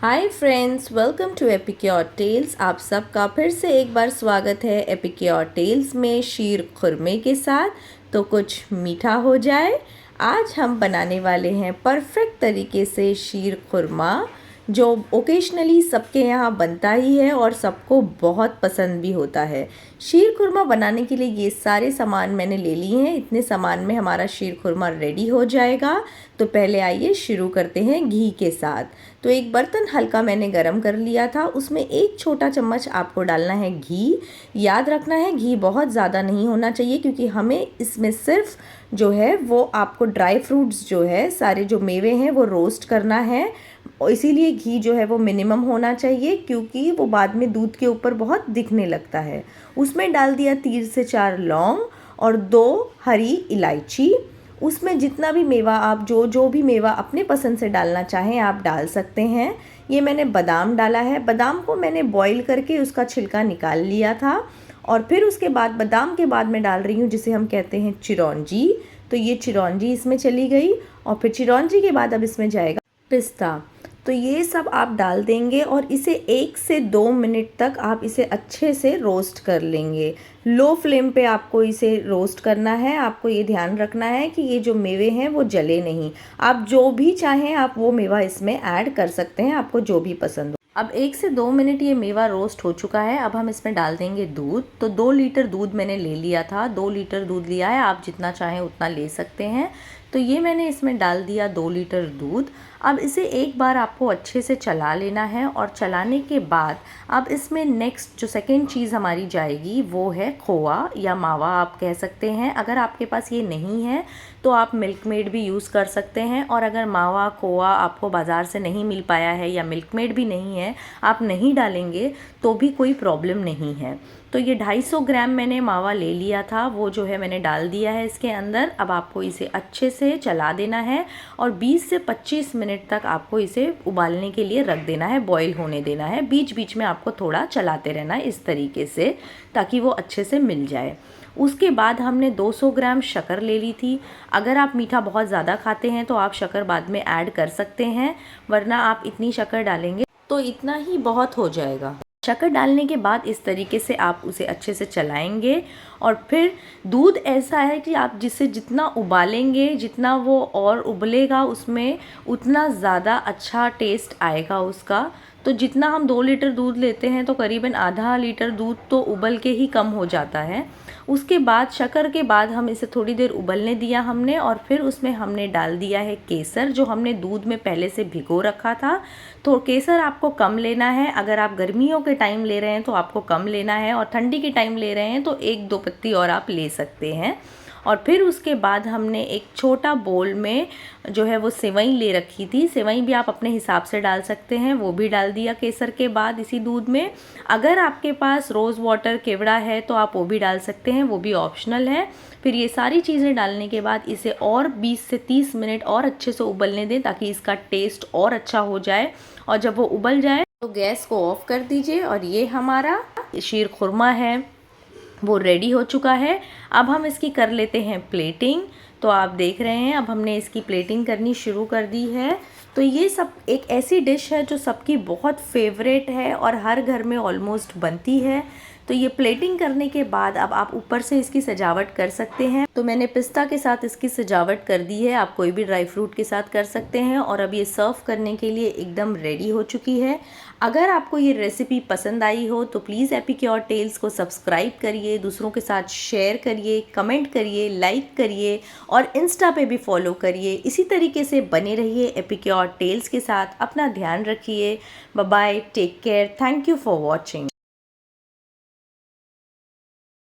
Hi friends, welcome to Epicure Tales. आप सबका फिर से एक बार स्वागत है एपिक्योर टेल्स में शीर खुरमे के साथ। तो कुछ मीठा हो जाए। आज हम बनाने वाले हैं परफेक्ट तरीके से शीर खुरमा, जो ओकेशनली सबके यहाँ बनता ही है और सबको बहुत पसंद भी होता है। शीर खुरमा बनाने के लिए ये सारे सामान मैंने ले लिए हैं। इतने सामान में हमारा शीर खुरमा रेडी हो जाएगा। तो पहले आइए शुरू करते हैं घी के साथ। तो एक बर्तन हल्का मैंने गरम कर लिया था, उसमें एक छोटा चम्मच आपको डालना है घी। याद रखना है घी बहुत ज़्यादा नहीं होना चाहिए, क्योंकि हमें इसमें सिर्फ जो है वो आपको ड्राई फ्रूट्स जो है, सारे जो मेवे हैं वो रोस्ट करना है। इसीलिए घी जो है वो मिनिमम होना चाहिए, क्योंकि वो बाद में दूध के ऊपर बहुत दिखने लगता है। उसमें डाल दिया 3 से 4 लौंग और 2 हरी इलायची। उसमें जितना भी मेवा आप जो भी मेवा अपने पसंद से डालना चाहें आप डाल सकते हैं। ये मैंने बादाम डाला है। बादाम को मैंने बॉईल करके उसका छिलका निकाल लिया था। और फिर उसके बाद बादाम के बाद मैं डाल रही हूँ जिसे हम कहते हैं चिरौंजी। तो ये चिरौंजी इसमें चली गई। और फिर चिरौंजी के बाद अब इसमें जाएगा पिस्ता। तो ये सब आप डाल देंगे और इसे 1 से 2 मिनट तक आप इसे अच्छे से रोस्ट कर लेंगे। लो फ्लेम पे आपको इसे रोस्ट करना है। आपको ये ध्यान रखना है कि ये जो मेवे हैं वो जले नहीं। आप जो भी चाहें आप वो मेवा इसमें ऐड कर सकते हैं, आपको जो भी पसंद हो। अब 1 से 2 मिनट ये मेवा रोस्ट हो चुका है। अब हम इसमें डाल देंगे दूध। तो 2 लीटर दूध मैंने ले लिया था। 2 लीटर दूध लिया है, आप जितना चाहें उतना ले सकते हैं। तो ये मैंने इसमें डाल दिया 2 लीटर दूध। अब इसे एक बार आपको अच्छे से चला लेना है। और चलाने के बाद अब इसमें नेक्स्ट जो सेकेंड चीज़ हमारी जाएगी वो है खोआ या मावा आप कह सकते हैं। अगर आपके पास ये नहीं है तो आप मिल्क मेड भी यूज़ कर सकते हैं। और अगर मावा खोआ आपको बाज़ार से नहीं मिल पाया है या मिल्क मेड भी नहीं है, आप नहीं डालेंगे तो भी कोई प्रॉब्लम नहीं है। तो ये 250 ग्राम मैंने मावा ले लिया था, वो जो है मैंने डाल दिया है इसके अंदर। अब आपको इसे अच्छे से चला देना है और 20 से 25 मिनट तक आपको इसे उबालने के लिए रख देना है, बॉईल होने देना है। बीच बीच में आपको थोड़ा चलाते रहना है इस तरीके से, ताकि वो अच्छे से मिल जाए। उसके बाद हमने 200 ग्राम शक्कर ले ली थी। अगर आप मीठा बहुत ज़्यादा खाते हैं तो आप शक्कर बाद में ऐड कर सकते हैं, वरना आप इतनी शक्कर डालेंगे तो इतना ही बहुत हो जाएगा। शक्कर डालने के बाद इस तरीके से आप उसे अच्छे से चलाएंगे। और फिर दूध ऐसा है कि आप जिसे जितना उबालेंगे, जितना वो और उबलेगा उसमें उतना ज़्यादा अच्छा टेस्ट आएगा उसका। तो जितना हम 2 लीटर दूध लेते हैं तो करीबन आधा लीटर दूध तो उबल के ही कम हो जाता है। उसके बाद शक्कर के बाद हम इसे थोड़ी देर उबलने दिया हमने। और फिर उसमें हमने डाल दिया है केसर, जो हमने दूध में पहले से भिगो रखा था। तो केसर आपको कम लेना है। अगर आप गर्मियों के टाइम ले रहे हैं तो आपको कम लेना है, और ठंडी के टाइम ले रहे हैं तो 1-2 पत्ती और आप ले सकते हैं। और फिर उसके बाद हमने एक छोटा बोल में जो है वो सेवई ले रखी थी। सेवई भी आप अपने हिसाब से डाल सकते हैं, वो भी डाल दिया केसर के बाद इसी दूध में। अगर आपके पास रोज़ वाटर केवड़ा है तो आप वो भी डाल सकते हैं, वो भी ऑप्शनल है। फिर ये सारी चीज़ें डालने के बाद इसे और 20 से 30 मिनट और अच्छे से उबलने दें, ताकि इसका टेस्ट और अच्छा हो जाए। और जब वो उबल जाए तो गैस को ऑफ कर दीजिए। और ये हमारा शीर खुरमा है वो रेडी हो चुका है। अब हम इसकी कर लेते हैं प्लेटिंग। तो आप देख रहे हैं अब हमने इसकी प्लेटिंग करनी शुरू कर दी है। तो ये सब एक ऐसी डिश है जो सबकी बहुत फेवरेट है और हर घर में ऑलमोस्ट बनती है। तो ये प्लेटिंग करने के बाद अब आप ऊपर से इसकी सजावट कर सकते हैं। तो मैंने पिस्ता के साथ इसकी सजावट कर दी है, आप कोई भी ड्राई फ्रूट के साथ कर सकते हैं। और अब ये सर्व करने के लिए एकदम रेडी हो चुकी है। अगर आपको ये रेसिपी पसंद आई हो तो प्लीज़ एपिक्योर टेल्स को सब्सक्राइब करिए, दूसरों के साथ शेयर करिए, कमेंट करिए, लाइक करिए और इंस्टा पे भी फॉलो करिए। इसी तरीके से बने रहिए एपिक्योर टेल्स के साथ। अपना ध्यान रखिए। Bye bye, take care, thank you for watching.